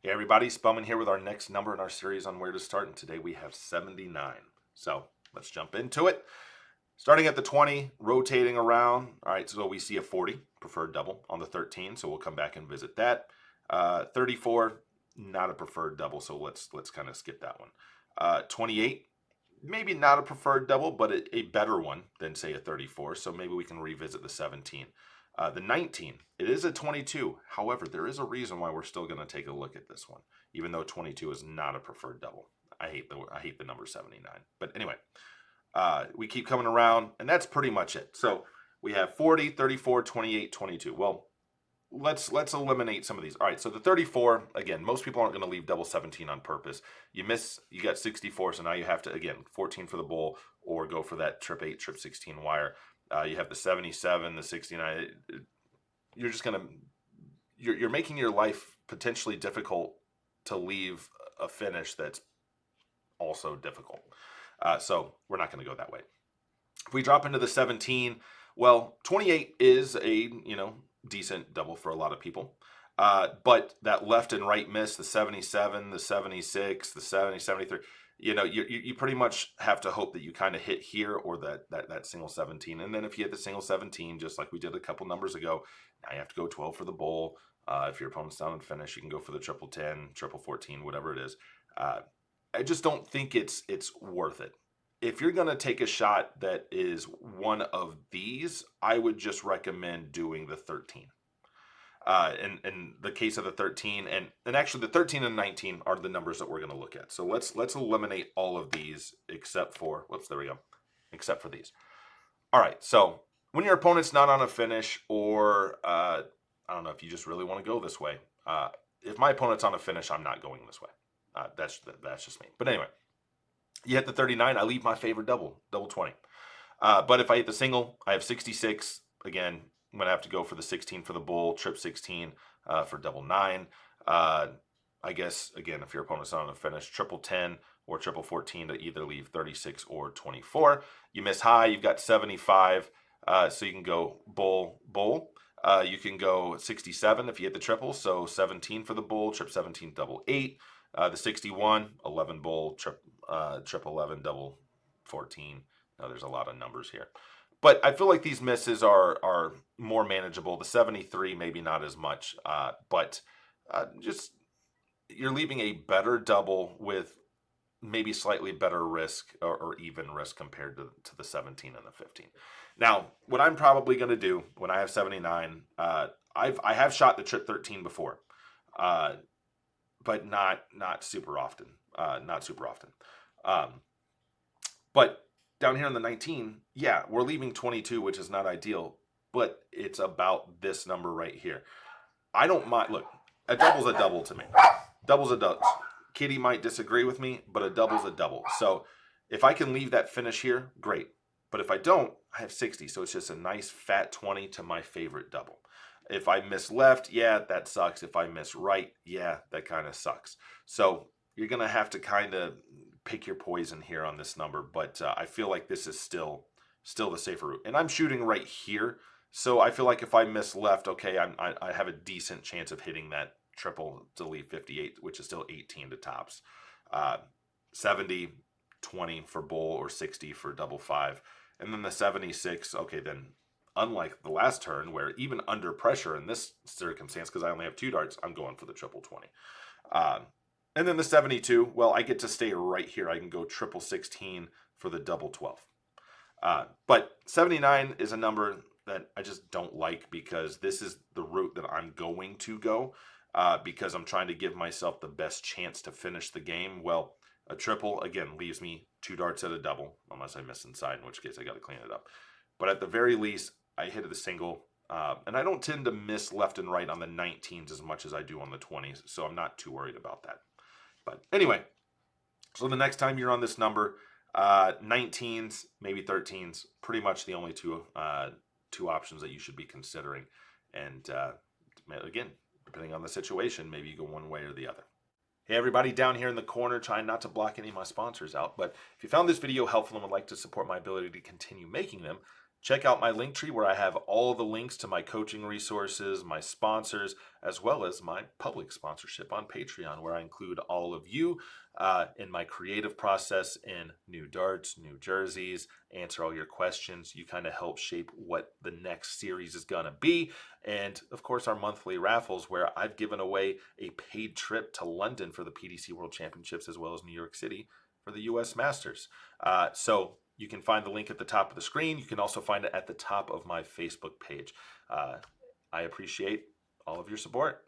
Hey everybody, Spellman here with our next number in our series on where to start, and today we have 79. So let's jump into it. Starting at the 20, rotating around. All right, so we see a 40, preferred double, on the 13, so we'll come back and visit that. 34, not a preferred double, so let's kind of skip that one. 28, maybe not a preferred double, but a better one than, say, a 34, so maybe we can revisit the 17. The 19, it is a 22. However, there is a reason why we're still going to take a look at this one, even though 22 is not a preferred double. I hate the number 79. But anyway, we keep coming around, and that's pretty much it. So we have 40, 34, 28, 22. Well, let's eliminate some of these. All right, so the 34, again, most people aren't going to leave double 17 on purpose. You got 64, so now you have to, again, 14 for the bull or go for that trip 8, trip 16 wire. You have the 77, the 69. You're just going to, you're making your life potentially difficult to leave a finish that's also difficult. So we're not going to go that way. If we drop into the 17, well, 28 is a, decent double for a lot of people. But that left and right miss, the 77, the 76, the 70, 73, you pretty much have to hope that you kind of hit here or that single 17. And then if you hit the single 17, just like we did a couple numbers ago, now you have to go 12 for the bull. If your opponent's down and finish, you can go for the triple 10, triple 14, whatever it is. I just don't think it's worth it. If you're going to take a shot that is one of these, I would just recommend doing the 13. In the case of the 13, and actually the 13 and 19 are the numbers that we're going to look at. So let's eliminate all of these except for, except for these. All right, so when your opponent's not on a finish, or I don't know if you just really want to go this way. If my opponent's on a finish, I'm not going this way. That's just me. But anyway, you hit the 39, I leave my favorite double 20. But if I hit the single, I have 66. Again, I'm going to have to go for the 16 for the bull, trip 16 for double 9. I guess, again, if your opponent's not on a finish, triple 10 or triple 14 to either leave 36 or 24. You miss high, you've got 75, so you can go bull. You can go 67 if you hit the triple, so 17 for the bull, trip 17, double 8. The 61, 11 bull, trip 11, double 14. Now there's a lot of numbers here. But I feel like these misses are more manageable. The 73, maybe not as much, but just you're leaving a better double with maybe slightly better risk or even risk compared to the 17 and the 15. Now, what I'm probably going to do when I have 79, I have shot the trip 13 before, but not super often. But down here on the 19, yeah, we're leaving 22, which is not ideal, but it's about this number right here. I don't mind. Look, a double's a double to me. Double's a double. Kitty might disagree with me, but a double's a double. So if I can leave that finish here, great. But if I don't, I have 60. So it's just a nice fat 20 to my favorite double. If I miss left, yeah, that sucks. If I miss right, yeah, that kind of sucks. So you're going to have to kind of pick your poison here on this number, but I feel like this is still the safer route. And I'm shooting right here, so I feel like if I miss left, okay, I have a decent chance of hitting that triple to leave 58, which is still 18 to tops. 70, 20 for bull, or 60 for double 5. And then the 76, okay, then unlike the last turn where even under pressure in this circumstance, because I only have 2 darts, I'm going for the triple 20. And then the 72, well, I get to stay right here. I can go triple 16 for the double 12. But 79 is a number that I just don't like because this is the route that I'm going to go because I'm trying to give myself the best chance to finish the game. Well, a triple, again, leaves me 2 darts at a double, unless I miss inside, in which case I got to clean it up. But at the very least, I hit the single. And I don't tend to miss left and right on the 19s as much as I do on the 20s, so I'm not too worried about that. But anyway, so the next time you're on this number, 19s, maybe 13s, pretty much the only two options that you should be considering. And again, depending on the situation, maybe you go one way or the other. Hey everybody, down here in the corner, trying not to block any of my sponsors out, but if you found this video helpful and would like to support my ability to continue making them, Check out my link tree where I have all the links to my coaching resources, my sponsors, as well as my public sponsorship on Patreon, where I include all of you in my creative process in new darts, new jerseys, answer all your questions. You kind of help shape what the next series is going to be. And of course, our monthly raffles, where I've given away a paid trip to London for the PDC World Championships, as well as New York City for the US Masters. So you can find the link at the top of the screen. You can also find it at the top of my Facebook page. I appreciate all of your support.